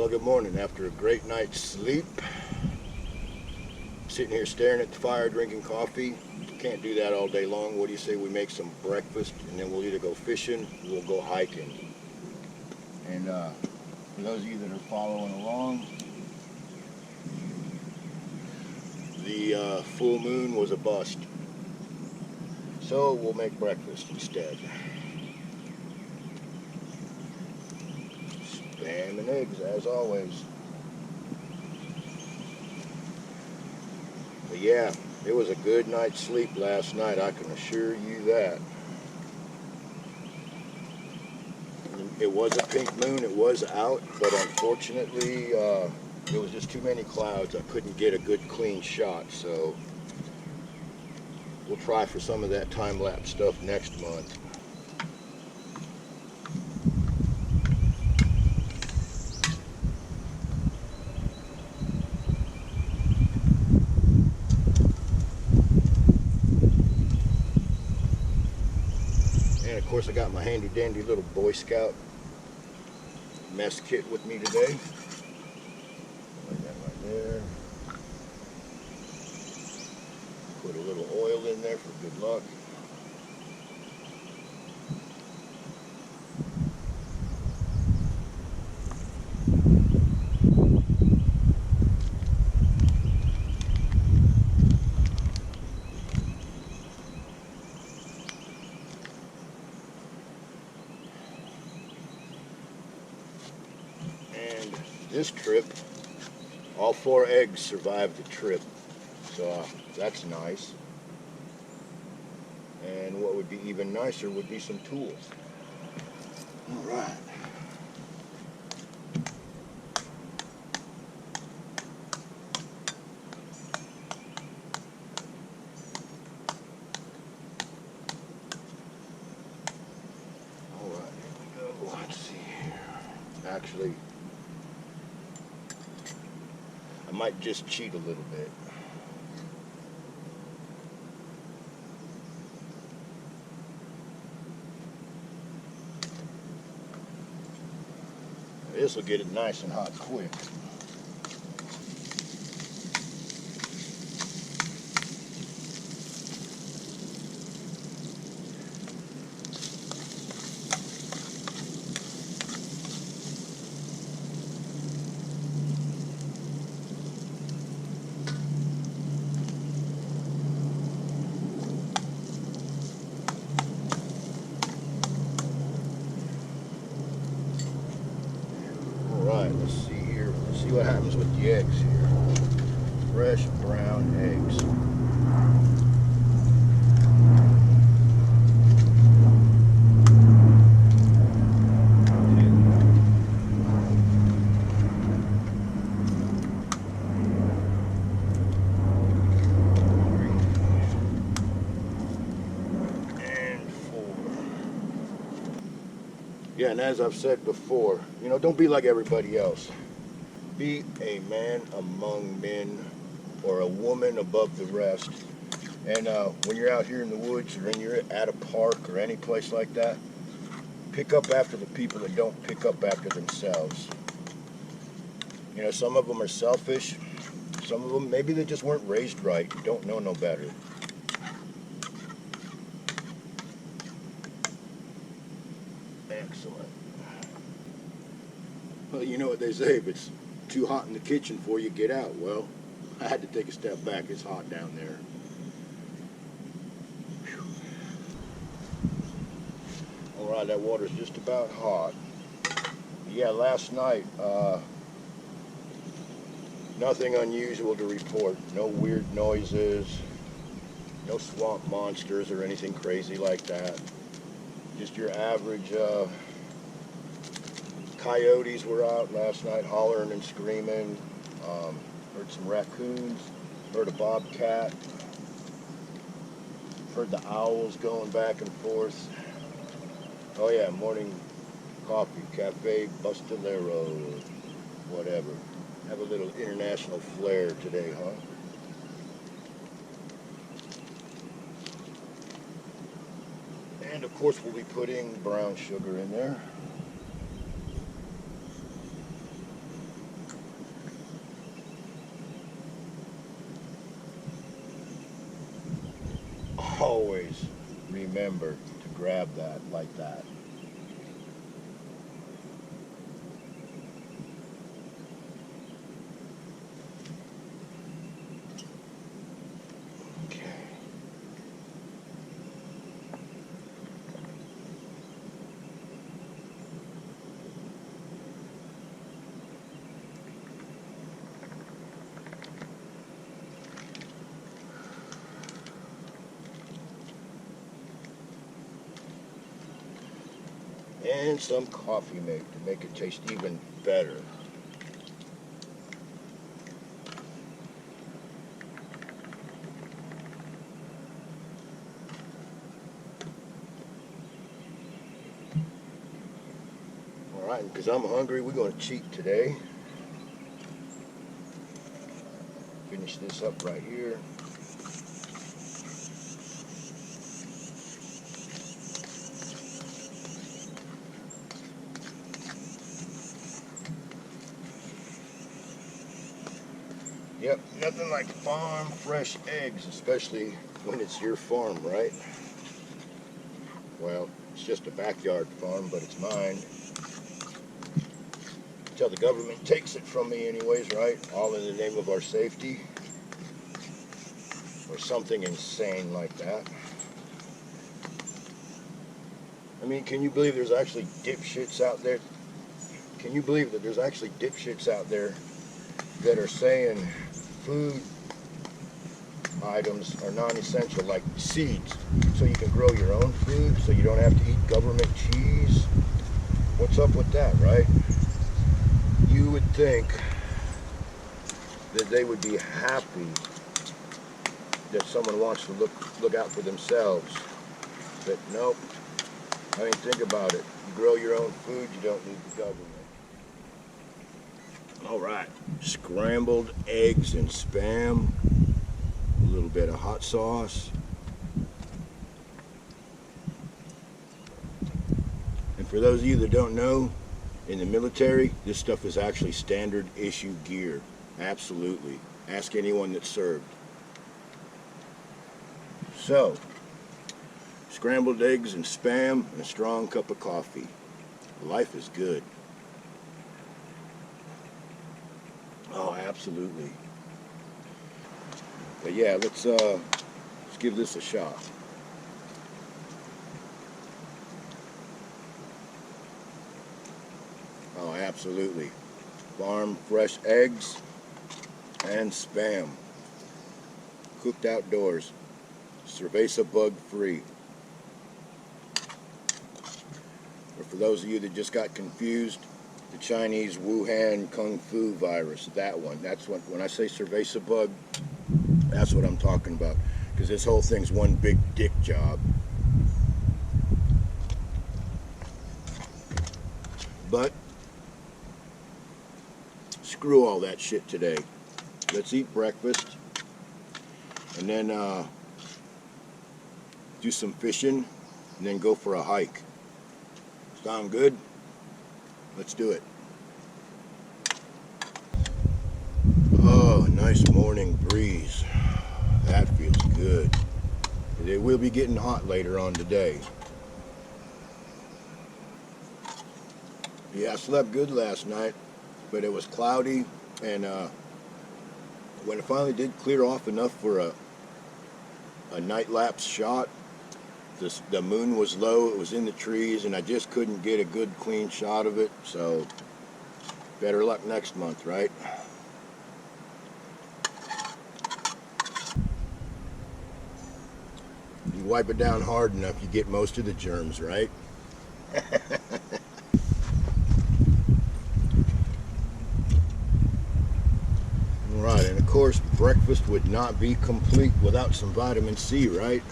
Well, good morning. After a great night's sleep, sitting here staring at the fire, drinking coffee. Can't do that all day long. What do you say we make some breakfast, and then we'll either go fishing or we'll go hiking. And for those of you that are following along, the full moon was a bust. So we'll make breakfast instead. Spam and eggs, as always. But yeah, it was a good night's sleep last night, I can assure you that. It was a pink moon, it was out, but unfortunately there was just too many clouds. I couldn't get a good clean shot, so we'll try for some of that time-lapse stuff next month. And of course I got my handy dandy little Boy Scout mess kit with me today. Like that right there. Put a little oil in there for good luck. This trip, all 4 eggs survived the trip, so that's nice. And what would be even nicer would be some tools. All right. All right, here we go. Let's see here. Actually, I might just cheat a little bit. This will get it nice and hot quick. Let's see here. Let's see what happens with the eggs here. Fresh brown eggs. And 4. Yeah, and as I've said before, you know, don't be like everybody else. Be a man among men, or a woman above the rest. And when you're out here in the woods, or when you're at a park or any place like that, pick up after the people that don't pick up after themselves. You know, some of them are selfish. Some of them, maybe they just weren't raised right, don't know no better. Excellent. Well, you know what they say, if it's too hot in the kitchen for you, get out. Well, I had to take a step back. It's hot down there. Whew. All right, that water's just about hot. Yeah, last night, nothing unusual to report. No weird noises, no swamp monsters or anything crazy like that. Just your average coyotes were out last night hollering and screaming. Heard some raccoons, heard a bobcat, heard the owls going back and forth. Oh yeah, morning coffee, Cafe Bustilero, whatever. Have a little international flair today, huh? And of course we'll be putting brown sugar in there. remember to grab that like that. And some coffee make to make it taste even better. Alright, because I'm hungry, we're going to cheat today. Finish this up right here. Yep, nothing like farm fresh eggs, especially when it's your farm, right? Well, it's just a backyard farm, but it's mine. Until the government takes it from me anyways, right? All in the name of our safety. Or something insane like that. I mean, can you believe there's actually dipshits out there? Can you believe that there's actually dipshits out there that are saying food items are non-essential, like seeds, so you can grow your own food, so you don't have to eat government cheese? What's up with that, right? You would think that they would be happy that someone wants to look out for themselves. But nope. I mean, think about it. You grow your own food, you don't need the government. All right, scrambled eggs and Spam, a little bit of hot sauce. And for those of you that don't know, in the military, this stuff is actually standard issue gear. Absolutely. Ask anyone that served. So, scrambled eggs and Spam and a strong cup of coffee. Life is good. Oh, absolutely. But yeah, let's give this a shot. Oh, absolutely. Farm fresh eggs and Spam. Cooked outdoors. Cerveza bug free. Or for those of you that just got confused, the Chinese Wuhan Kung Fu virus, that one. That's what, when I say cerveza bug, that's what I'm talking about. Because this whole thing's one big dick job. But screw all that shit today. Let's eat breakfast and then do some fishing and then go for a hike. Sound good? Let's do it. Oh, nice morning breeze. That feels good. It will be getting hot later on today. Yeah, I slept good last night, but it was cloudy, and when it finally did clear off enough for a night lapse shot, the moon was low, it was in the trees, and I just couldn't get a good clean shot of it, so better luck next month, right? You wipe it down hard enough, you get most of the germs, right? Alright, and of course, breakfast would not be complete without some vitamin C, right?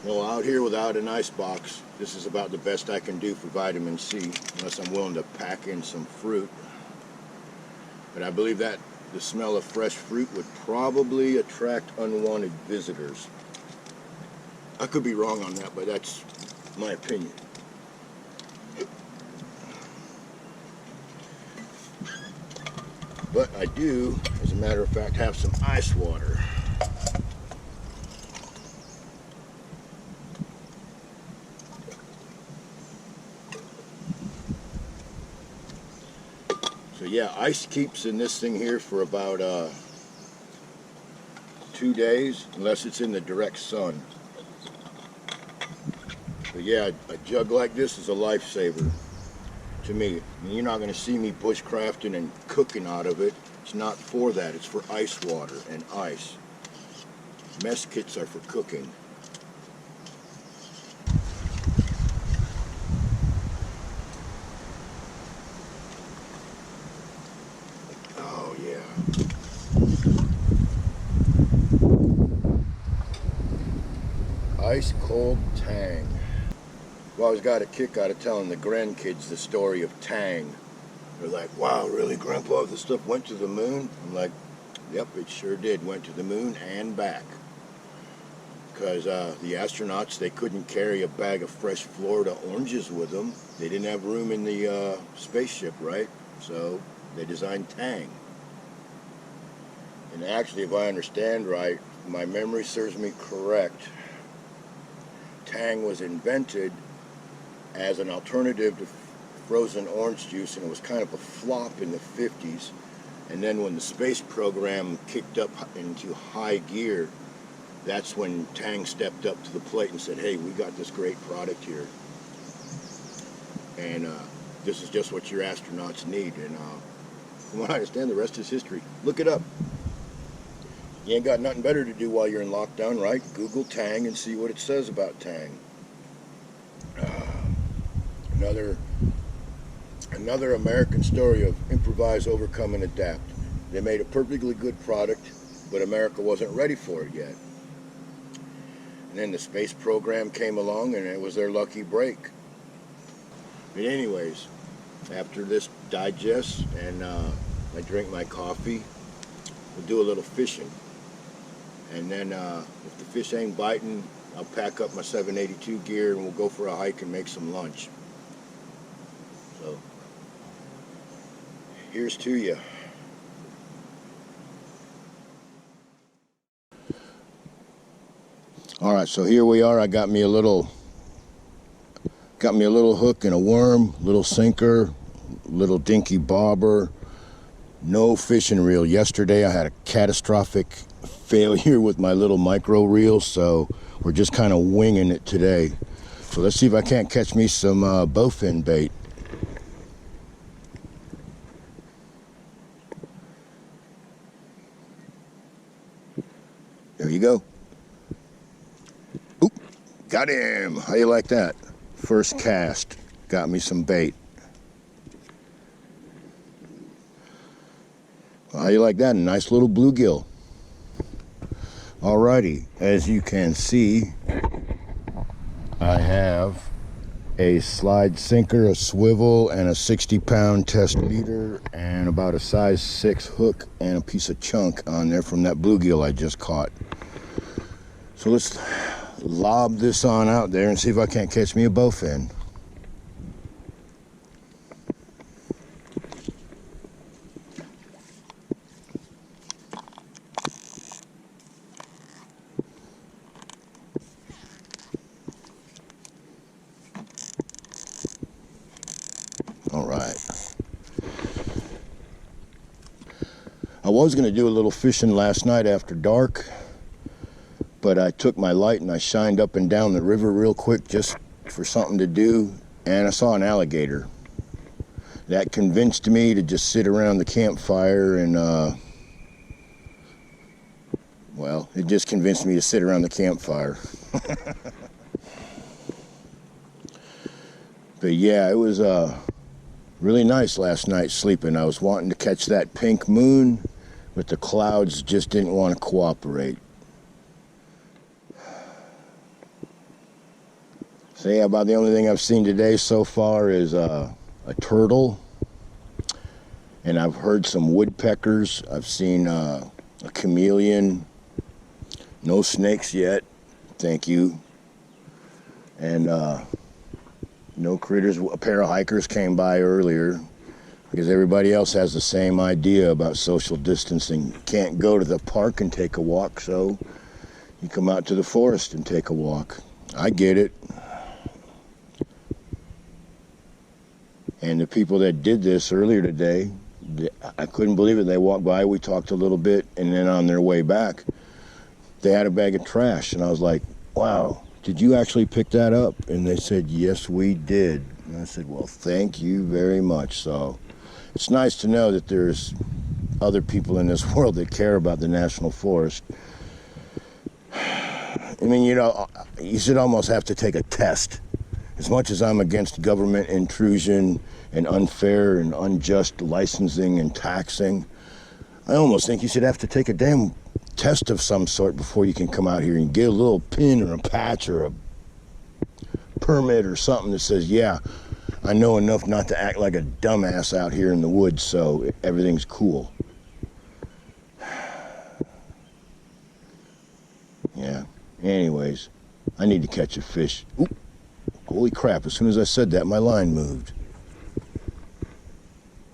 Well, out here without an ice box, this is about the best I can do for vitamin C, unless I'm willing to pack in some fruit. But I believe that the smell of fresh fruit would probably attract unwanted visitors. I could be wrong on that, but that's my opinion. But I do, as a matter of fact, have some ice water. But yeah, ice keeps in this thing here for about 2 days, unless it's in the direct sun. But yeah, a jug like this is a lifesaver to me. I mean, you're not going to see me bushcrafting and cooking out of it. It's not for that. It's for ice water and ice. Mess kits are for cooking. Oh yeah. Ice cold Tang. I've always got a kick out of telling the grandkids the story of Tang. They're like, wow, really, Grandpa, this stuff went to the moon? I'm like, yep, it sure did. Went to the moon and back. Because the astronauts, they couldn't carry a bag of fresh Florida oranges with them. They didn't have room in the spaceship, right? So they designed Tang. And actually, if I understand right, my memory serves me correct, Tang was invented as an alternative to frozen orange juice, and it was kind of a flop in the 50s. And then when the space program kicked up into high gear, that's when Tang stepped up to the plate and said, hey, we got this great product here. And this is just what your astronauts need. And from what I understand, the rest is history. Look it up. You ain't got nothing better to do while you're in lockdown, right? Google Tang and see what it says about Tang. Another American story of improvise, overcome, and adapt. They made a perfectly good product, but America wasn't ready for it yet. And then the space program came along, and it was their lucky break. But anyways, after this digests and I drink my coffee, we'll do a little fishing. And then if the fish ain't biting, I'll pack up my 782 gear and we'll go for a hike and make some lunch. So, here's to you. All right, so here we are. I got me a little hook and a worm, little sinker, little dinky bobber, no fishing reel. Yesterday I had a catastrophic failure with my little micro reel, so we're just kind of winging it today. So let's see if I can't catch me some bowfin bait. There you go. Oop, got him. How you like that? First cast, got me some bait. How you like that? A nice little bluegill. Alrighty, as you can see, I have a slide sinker, a swivel, and a 60-pound test leader, and about a size 6 hook and a piece of chunk on there from that bluegill I just caught. So let's lob this on out there and see if I can't catch me a bowfin. All right. I was going to do a little fishing last night after dark, but I took my light and I shined up and down the river real quick just for something to do, and I saw an alligator. That convinced me to just sit around the campfire and, well, it just convinced me to sit around the campfire. But yeah, it was really nice last night sleeping. I was wanting to catch that pink moon, but the clouds just didn't want to cooperate. So yeah, about the only thing I've seen today so far is a turtle, and I've heard some woodpeckers. I've seen a chameleon. No snakes yet, thank you. And no critters. A pair of hikers came by earlier because everybody else has the same idea about social distancing. You can't go to the park and take a walk, so you come out to the forest and take a walk. I get it. And the people that did this earlier today I couldn't believe it. They walked by, we talked a little bit, and then on their way back, they had a bag of trash. And I was like, wow, did you actually pick that up? And they said, yes, we did. And I said, well, thank you very much. So it's nice to know that there's other people in this world that care about the National Forest. I mean, you know, you should almost have to take a test. As much as I'm against government intrusion and unfair and unjust licensing and taxing, I almost think you should have to take a damn test of some sort before you can come out here and get a little pin or a patch or a permit or something that says, yeah, I know enough not to act like a dumbass out here in the woods, so everything's cool. Yeah, anyways, I need to catch a fish. Oop. Holy crap, as soon as I said that, my line moved.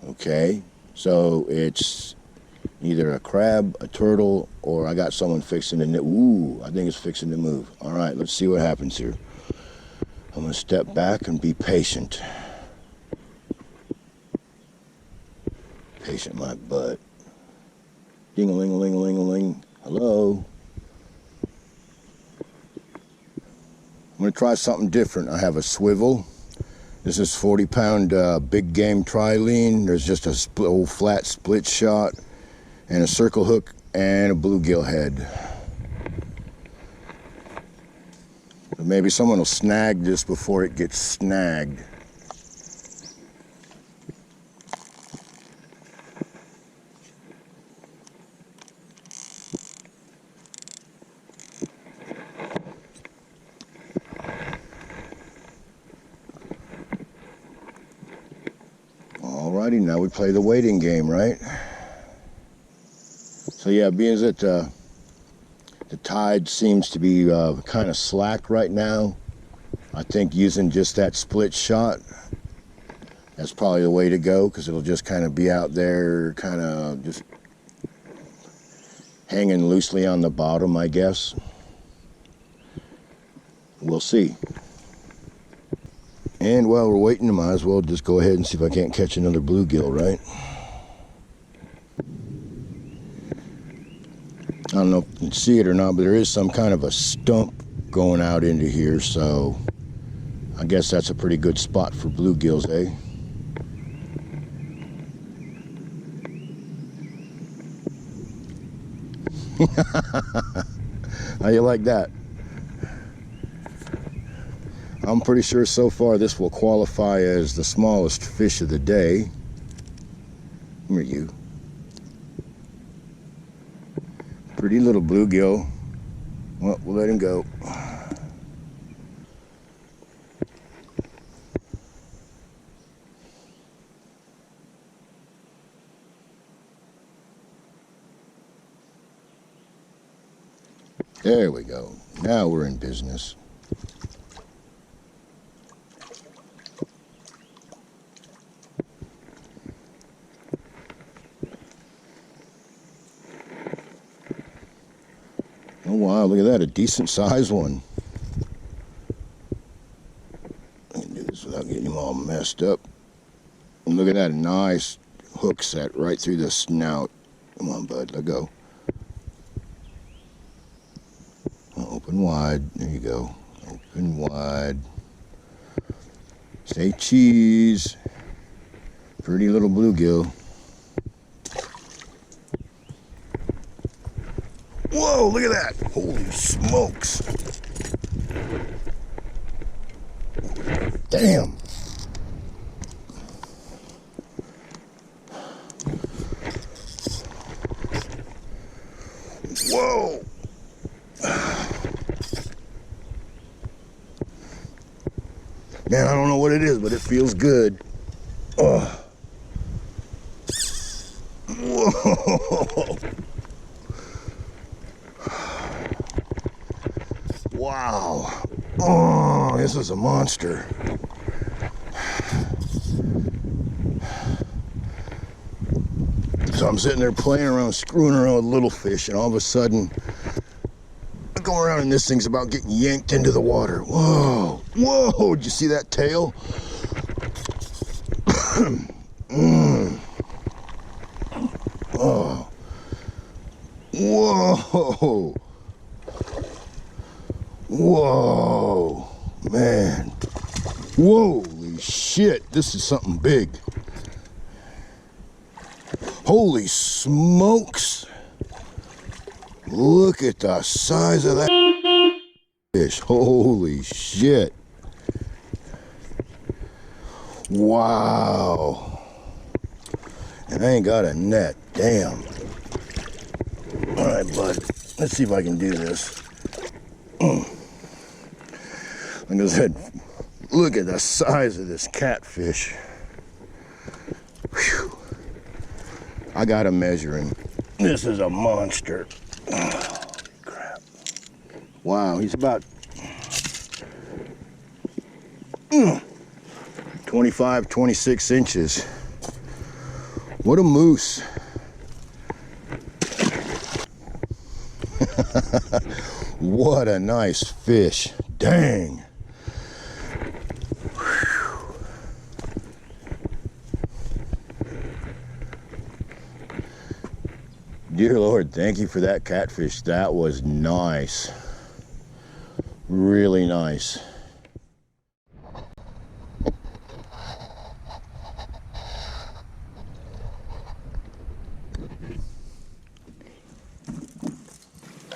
Okay, so it's either a crab, a turtle, or I got someone fixing to ooh, I think it's fixing to move. All right, let's see what happens here. I'm gonna step back and be patient. Patient my butt. Ding-a-ling-a-ling-a-ling-a-ling. Hello? I'm gonna try something different. I have a swivel. This is 40-pound big game trilene. There's just a old flat split shot and a circle hook and a bluegill head. But maybe someone will snag this before it gets snagged. Alrighty, now we play the waiting game, right? So yeah, being that the tide seems to be kind of slack right now, I think using just that split shot, that's probably the way to go, because it'll just kind of be out there, kind of just hanging loosely on the bottom, I guess. We'll see. And while we're waiting, I might as well just go ahead and see if I can't catch another bluegill, right? I don't know if you can see it or not, but there is some kind of a stump going out into here, so I guess that's a pretty good spot for bluegills, eh? How you like that? I'm pretty sure so far this will qualify as the smallest fish of the day. Come here, you. Pretty little bluegill. Well, we'll let him go. There we go. Now we're in business. Oh wow, look at that, a decent sized one. I can do this without getting him all messed up. And look at that, nice hook set right through the snout. Come on, bud, let go. Open wide, there you go. Open wide. Say cheese. Pretty little bluegill. Whoa, look at that. Holy smokes. Damn. Whoa. Man, I don't know what it is, but it feels good. Oh. Whoa. Wow. Oh, this is a monster. So I'm sitting there playing around, screwing around with little fish, and all of a sudden, I go around and this thing's about getting yanked into the water. Whoa. Whoa, did you see that tail? Oh. Whoa. Whoa. Man. Holy shit. This is something big. Holy smokes. Look at the size of that fish. Holy shit. Wow. And I ain't got a net. Damn. All right, bud. Let's see if I can do this. Like I said, look at the size of this catfish. Whew. I gotta measure him. This is a monster. Oh, crap. Wow, he's about 25, 26 inches. What a moose. What a nice fish. Dang. Whew. Dear Lord, thank you for that catfish. That was nice. Really nice.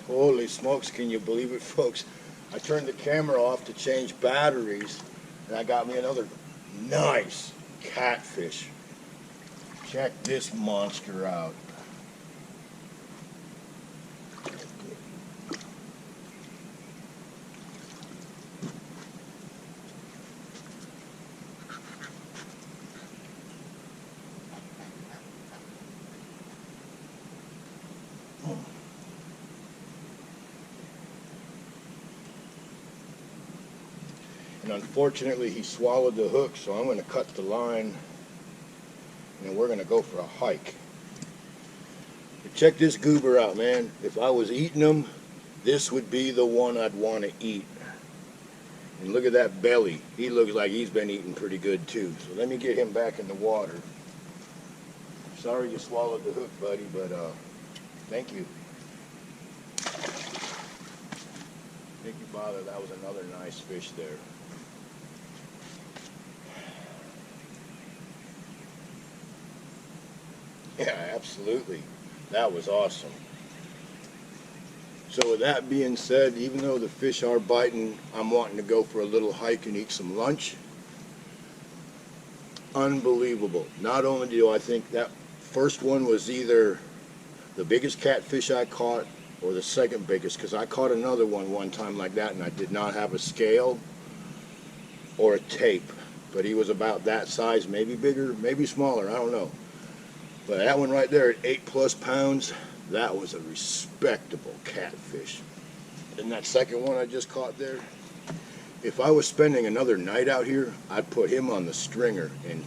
Holy smokes, can you believe it, folks? I turned the camera off to change batteries, and I got me another nice catfish. Check this monster out. And unfortunately, he swallowed the hook, so I'm going to cut the line, and we're going to go for a hike. But check this goober out, man. If I was eating him, this would be the one I'd want to eat. And look at that belly. He looks like he's been eating pretty good, too. So let me get him back in the water. Sorry you swallowed the hook, buddy, but thank you. Thank you, Father. That was another nice fish there. Yeah, absolutely. That was awesome. So with that being said, even though the fish are biting, I'm wanting to go for a little hike and eat some lunch. Unbelievable. Not only do I think that first one was either the biggest catfish I caught or the second biggest, because I caught another one time like that and I did not have a scale or a tape. But he was about that size, maybe bigger, maybe smaller, I don't know. But that one right there at 8+ pounds, that was a respectable catfish. And that second one I just caught there, if I was spending another night out here, I'd put him on the stringer and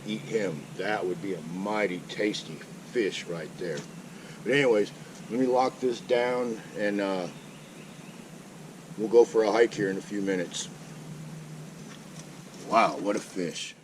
eat him. That would be a mighty tasty fish right there. But anyways, let me lock this down and we'll go for a hike here in a few minutes. Wow, what a fish.